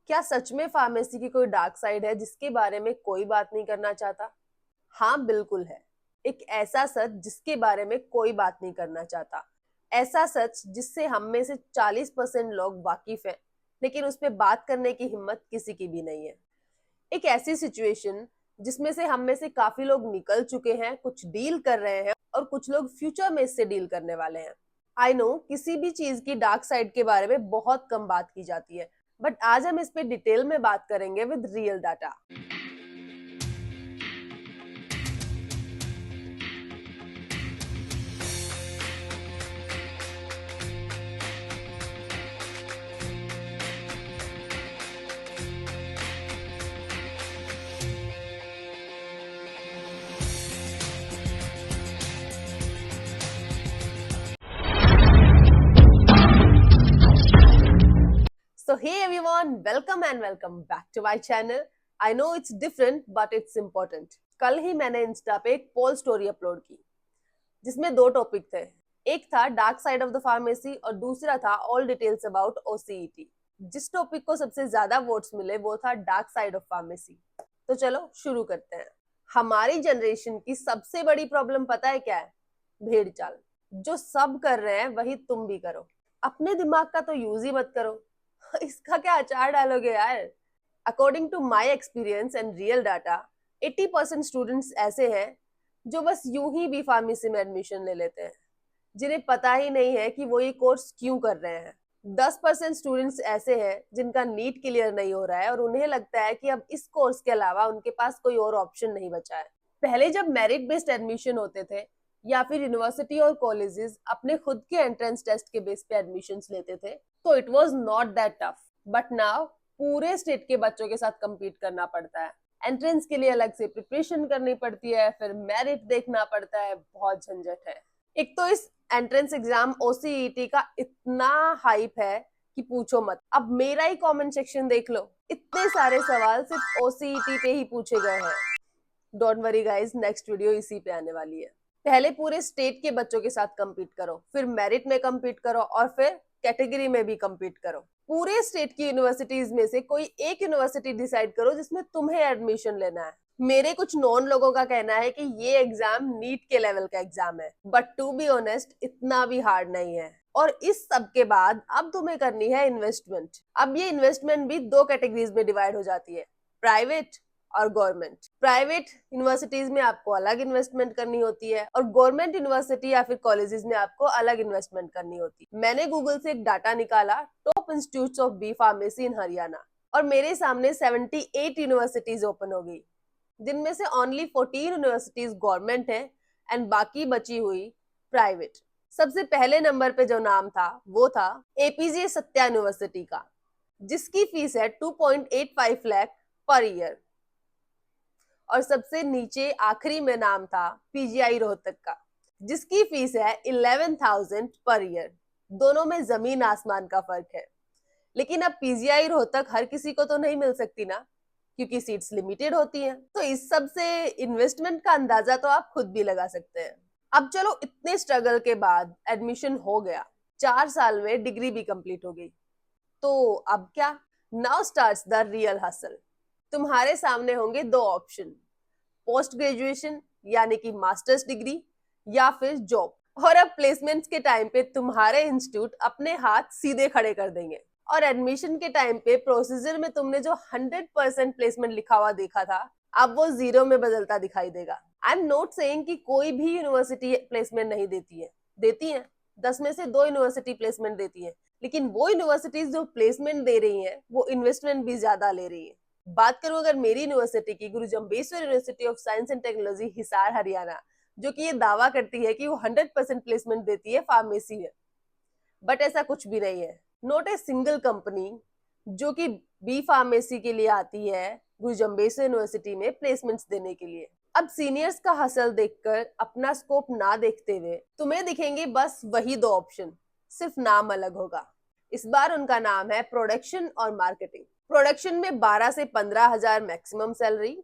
क्या सच में फार्मेसी की कोई डार्क साइड है जिसके बारे में कोई बात नहीं करना चाहता? हाँ, बिल्कुल है। एक ऐसा सच जिसके बारे में कोई बात नहीं करना चाहता। ऐसा सच जिससे हम में से 40% लोग वाकिफ हैं, लेकिन उस पे बात करने की हिम्मत किसी की भी नहीं है। एक ऐसी सिचुएशन जिसमें से हम में से काफी लोग निकल चुके हैं, कुछ डील कर रहे हैं और कुछ लोग फ्यूचर में इससे डील करने वाले हैं। आई नो किसी भी चीज की डार्क साइड के बारे में बहुत कम बात की जाती है, बट आज हम इस पे डिटेल में बात करेंगे with real data. So hey everyone, welcome and welcome back to my channel. I know it's different but it's important. कल ही मैंने इंस्टा पे एक पोल स्टोरी अपलोड की जिसमें दो टॉपिक थे। एक था dark side of the pharmacy और दूसरा था ऑल डिटेल्स अबाउट ओसीईटी। जिस टॉपिक को सबसे ज्यादा वोट्स मिले वो था डार्क साइड ऑफ फार्मेसी। तो चलो शुरू करते हैं। हमारी जनरेशन की सबसे बड़ी प्रॉब्लम पता है क्या है? भेड़ चाल। जो सब कर रहे हैं वही तुम भी करो, अपने दिमाग का तो यूज ही मत करो। इसका क्या अचार डालोगे यार? According to my experience and real data, 80% students ऐसे हैं जो बस यूं ही बी फार्मेसी में एडमिशन ले लेते हैं, जिन्हें पता ही नहीं है कि वो ये कोर्स क्यों कर रहे हैं। 10% स्टूडेंट्स ऐसे हैं जिनका नीट क्लियर नहीं हो रहा है और उन्हें लगता है कि अब इस कोर्स के अलावा उनके पास कोई और ऑप्शन नहीं बचा है। पहले जब मेरिट बेस्ड एडमिशन होते थे या फिर यूनिवर्सिटी और कॉलेजेस अपने खुद के एंट्रेंस टेस्ट के बेस पे एडमिशंस लेते थे तो it was not that tough, but now पूरे स्टेट के बच्चों के साथ compete करना पड़ता है। एंट्रेंस के लिए अलग से प्रिपरेशन करनी पड़ती है, फिर मेरिट देखना पड़ता है, बहुत झंझट है। एक तो इस एंट्रेंस एग्जाम ओसीईटी का इतना हाइप है कि पूछो मत। अब मेरा ही कमेंट सेक्शन देख लो, इतने सारे सवाल सिर्फ ओसीईटी पे ही पूछे गए हैं। Don't worry guys, next video इसी पे आने वाली है। पहले पूरे स्टेट के बच्चों के साथ compete करो, फिर मेरिट में compete करो और फिर कैटेगरी में भी compete करो। पूरे स्टेट की यूनिवर्सिटीज में से कोई एक यूनिवर्सिटी डिसाइड करो जिसमें तुम्हें एडमिशन लेना है। मेरे कुछ नॉन लोगों का कहना है कि ये एग्जाम नीट के लेवल का एग्जाम है, बट टू बी ऑनेस्ट इतना भी हार्ड नहीं है। और इस सब के बाद अब तुम्हें करनी है इन्वेस्टमेंट। अब ये इन्वेस्टमेंट भी दो कैटेगरीज में डिवाइड हो जाती है, प्राइवेट और गवर्नमेंट। प्राइवेट यूनिवर्सिटीज में आपको अलग इन्वेस्टमेंट करनी होती है और गवर्नमेंट यूनिवर्सिटी या फिर कॉलेजेस में आपको अलग इन्वेस्टमेंट करनी होती है। मैंने गूगल से एक डाटा निकाला, top institutes of B pharmacy in Haryana, और मेरे सामने 78 यूनिवर्सिटीज ओपन हो गई, जिनमें से ओनली 14 यूनिवर्सिटीज गवर्नमेंट है एंड बाकी बची हुई प्राइवेट। सबसे पहले नंबर पे जो नाम था वो था एपीजे सत्या यूनिवर्सिटी का, जिसकी फीस है 2.85 लाख पर ईयर। और सबसे नीचे आखिरी में नाम था पीजीआई रोहतक का, जिसकी फीस है 11,000 पर ईयर। दोनों में जमीन आसमान का फर्क है। लेकिन अब पीजीआई रोहतक हर किसी को तो नहीं मिल सकती ना, क्योंकि सीट्स लिमिटेड होती हैं। तो इस सब से इन्वेस्टमेंट का अंदाजा तो आप खुद भी लगा सकते हैं। अब चलो, इतने स्ट्रगल के बाद एडमिशन हो गया, 4 साल में डिग्री भी कंप्लीट हो गई, तो अब क्या? Now starts the real hustle. तुम्हारे सामने होंगे दो ऑप्शन, पोस्ट ग्रेजुएशन यानी कि मास्टर्स डिग्री या फिर जॉब। और अब प्लेसमेंट्स के टाइम पे तुम्हारे इंस्टीट्यूट अपने हाथ सीधे खड़े कर देंगे और एडमिशन के टाइम पे प्रोसीजर में तुमने जो 100% प्लेसमेंट लिखा हुआ देखा था, अब वो 0 में बदलता दिखाई देगा। आई एम नॉट सेइंग कि कोई भी यूनिवर्सिटी प्लेसमेंट नहीं देती है, देती है। 10 में से 2 यूनिवर्सिटी प्लेसमेंट देती है, लेकिन वो यूनिवर्सिटीज जो प्लेसमेंट दे रही हैं वो इन्वेस्टमेंट भी ज्यादा ले रही है। बात करूं अगर मेरी यूनिवर्सिटी की, गुरु Jambheshwar university of science and technology Hisar Haryana, जो कि ये दावा करती है कि वो 100% प्लेसमेंट देती है फार्मेसी में, बट ऐसा कुछ भी नहीं है। नॉट ए सिंगल कंपनी जो कि बी फार्मेसी के लिए आती है गुरु जम्बेश्वर यूनिवर्सिटी में प्लेसमेंट्स देने के लिए। अब सीनियर्स का हसल देखकर अपना स्कोप ना देखते हुए तुम्हें दिखेंगे बस वही दो ऑप्शन, सिर्फ नाम अलग होगा। इस बार उनका नाम है प्रोडक्शन और मार्केटिंग। प्रोडक्शन में 12 से 15,000 मैक्सिमम सैलरी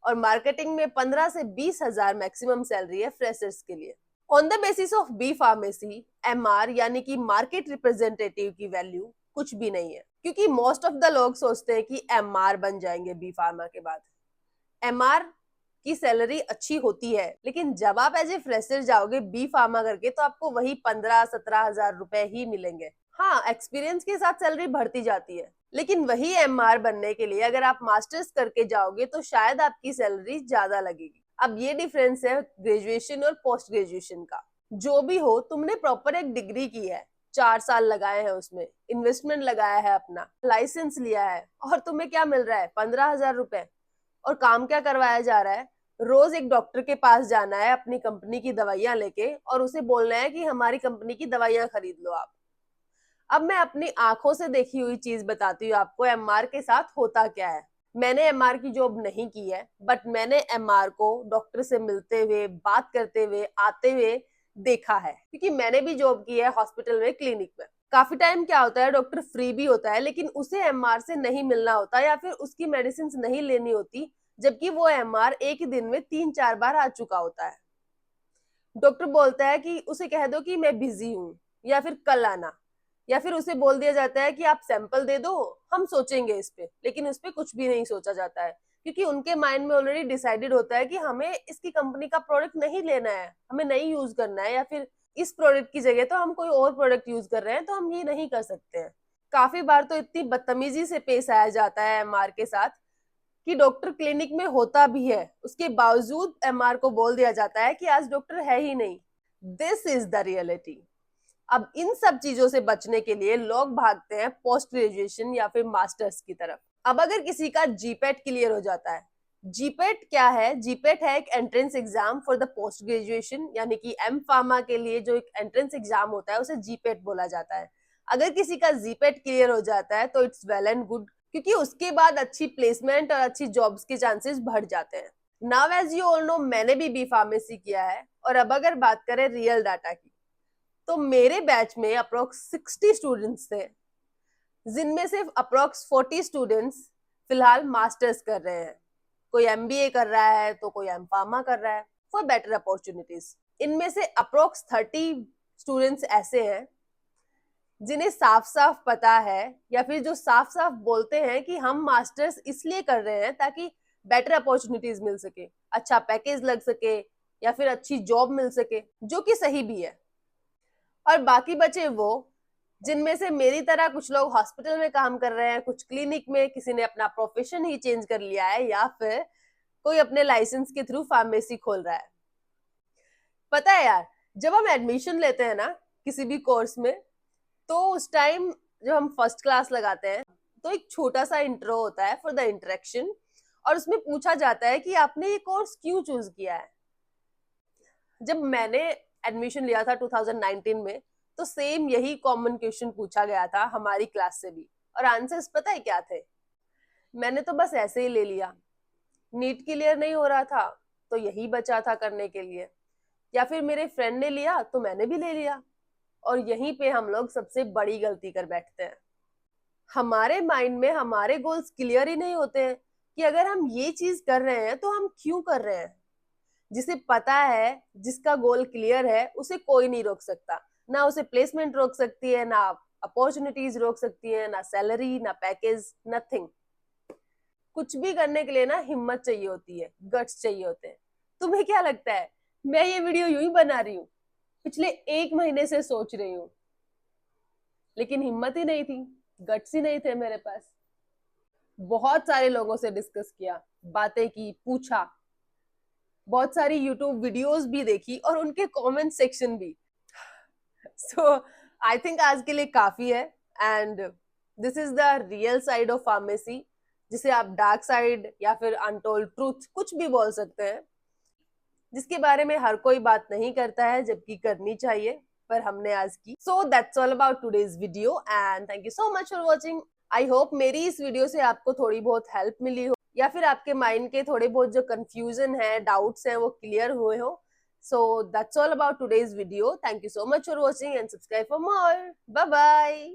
और मार्केटिंग में 15 से 20,000 मैक्सिमम सैलरी है फ्रेशर्स के लिए। On the basis of B pharmacy, MR यानी कि मार्केट रिप्रेजेंटेटिव की वैल्यू कुछ भी नहीं है, क्योंकि मोस्ट ऑफ द लोग सोचते हैं कि एमआर बन जाएंगे बी फार्मा के बाद। एमआर की सैलरी अच्छी होती है, लेकिन जब आप एज ए फ्रेशर जाओगे बी फार्मा करके तो आपको वही 15-17 हजार रुपए ही मिलेंगे। हाँ, एक्सपीरियंस के साथ सैलरी बढ़ती जाती है, लेकिन वही एमआर बनने के लिए अगर आप मास्टर्स करके जाओगे तो शायद आपकी सैलरी ज्यादा लगेगी। अब ये डिफरेंस है ग्रेजुएशन और पोस्ट ग्रेजुएशन का। जो भी हो, तुमने प्रॉपर एक डिग्री की है, 4 साल लगाए हैं, उसमें इन्वेस्टमेंट लगाया है, अपना लाइसेंस लिया है, और तुम्हें क्या मिल रहा है? 15 हजार रुपए। और काम क्या करवाया जा रहा है? रोज एक डॉक्टर के पास जाना है अपनी कंपनी की दवाइयां लेके, और उसे बोलना है कि हमारी कंपनी की दवाइयां खरीद लो आप। अब मैं अपनी आंखों से देखी हुई चीज बताती हूँ आपको, एमआर के साथ होता क्या है। मैंने एमआर की जॉब नहीं की है, बट मैंने एमआर को डॉक्टर से मिलते हुए, बात करते हुए, आते हुए देखा है, क्योंकि मैंने भी जॉब की है हॉस्पिटल में, क्लिनिक में। काफी टाइम क्या होता है, डॉक्टर फ्री भी होता है, लेकिन उसे एमआर से नहीं मिलना होता या फिर उसकी मेडिसिन नहीं लेनी होती, जबकि वो एमआर एक ही दिन में 3-4 बार आ चुका होता है। डॉक्टर बोलता है कि उसे कह दो कि मैं बिजी हूँ, या फिर कल आना, या फिर उसे बोल दिया जाता है कि आप सैंपल दे दो, हम सोचेंगे इस पे। लेकिन उस पे कुछ भी नहीं सोचा जाता है, क्योंकि उनके माइंड में ऑलरेडी डिसाइडेड होता है कि हमें इसकी कंपनी का प्रोडक्ट नहीं लेना है, हमें नहीं यूज करना है, या फिर इस प्रोडक्ट की जगह तो हम कोई और प्रोडक्ट यूज कर रहे हैं, तो हम ये नहीं कर सकते हैं। काफी बार तो इतनी बदतमीजी से पेश आया जाता है एमआर के साथ कि डॉक्टर क्लिनिक में होता भी है, उसके बावजूद एमआर को बोल दिया जाता है कि आज डॉक्टर है ही नहीं। This is the reality. अब इन सब चीजों से बचने के लिए लोग भागते हैं पोस्ट ग्रेजुएशन या फिर मास्टर्स की तरफ। अब अगर किसी का जीपेट क्लियर हो जाता है, जीपेट क्या है? जीपेट है एक entrance exam for the post graduation, यानी कि एम फार्मा के लिए जो एक एंट्रेंस एग्जाम होता है उसे जीपेट बोला जाता है। अगर किसी का जीपेट क्लियर हो जाता है तो इट्स वेल एंड गुड, क्योंकि उसके बाद अच्छी प्लेसमेंट और अच्छी जॉब्स के चांसेस बढ़ जाते हैं। Now as you all know, मैंने भी बी फार्मेसी किया है, और अब अगर बात करें रियल डाटा की, तो मेरे बैच में अप्रोक्स 60 स्टूडेंट्स थे, जिनमें से अप्रोक्स 40 स्टूडेंट्स फिलहाल मास्टर्स कर रहे हैं। कोई एमबीए कर रहा है तो कोई एम फार्मा कर रहा है फॉर बेटर अपॉर्चुनिटीज। इनमें से अप्रोक्स 30 स्टूडेंट्स ऐसे हैं जिन्हें साफ साफ पता है, या फिर जो साफ साफ बोलते हैं कि हम मास्टर्स इसलिए कर रहे हैं ताकि बेटर अपॉर्चुनिटीज मिल सके, अच्छा पैकेज लग सके, या फिर अच्छी जॉब मिल सके, जो कि सही भी है। और बाकी बचे वो जिनमें से मेरी तरह कुछ लोग हॉस्पिटल में काम कर रहे हैं, कुछ क्लिनिक में, किसी ने अपना प्रोफेशन ही चेंज कर लिया है, या फिर कोई अपने लाइसेंस के थ्रू फार्मेसी खोल रहा है। पता है यार, जब हम एडमिशन लेते हैं ना किसी भी कोर्स में, तो उस टाइम जब हम फर्स्ट क्लास लगाते हैं तो एक छोटा सा इंट्रो होता है फॉर द इंटरेक्शन, और उसमें पूछा जाता है कि आपने ये कोर्स क्यों चूज किया है। जब मैंने एडमिशन लिया था 2019 में, तो सेम यही कॉमन क्वेश्चन पूछा गया था हमारी क्लास से भी, और आंसर्स पता है क्या थे? मैंने तो बस ऐसे ही ले लिया, नीट क्लियर नहीं हो रहा था तो यही बचा था करने के लिए, या फिर मेरे फ्रेंड ने लिया तो मैंने भी ले लिया। और यहीं पे हम लोग सबसे बड़ी गलती कर बैठते हैं। हमारे माइंड में हमारे गोल्स क्लियर ही नहीं होते हैं कि अगर हम ये चीज कर रहे हैं तो हम क्यों कर रहे हैं। जिसे पता है, जिसका गोल क्लियर है, उसे कोई नहीं रोक सकता। ना उसे प्लेसमेंट रोक सकती है, ना अपॉर्चुनिटीज रोक सकती है, ना सैलरी, ना पैकेज, नथिंग। कुछ भी करने के लिए ना हिम्मत चाहिए होती है, गट्स चाहिए होते हैं। तुम्हें क्या लगता है मैं ये वीडियो यूं ही बना रही हूँ? पिछले 1 महीने से सोच रही हूँ, लेकिन हिम्मत ही नहीं थी, गट्स ही नहीं थे मेरे पास। बहुत सारे लोगों से डिस्कस किया, बातें की, पूछा, बहुत सारी यूट्यूब वीडियोस भी देखी, और उनके कमेंट सेक्शन भी। सो आई थिंक आज के लिए काफी है, and this is the real side of pharmacy, जिसे आप डार्क साइड या फिर अनटोल्ड ट्रूथ कुछ भी बोल सकते हैं, जिसके बारे में हर कोई बात नहीं करता है, जबकि करनी चाहिए, पर हमने आज की। So that's all about today's video, and thank you so much for watching. I hope मेरी इस वीडियो से आपको थोड़ी बहुत हेल्प मिली हो, या फिर आपके माइंड के थोड़े बहुत जो कंफ्यूजन है, डाउट्स हैं, वो क्लियर हुए हो। So that's all about today's video. Thank you so much for watching and subscribe for more. Bye bye.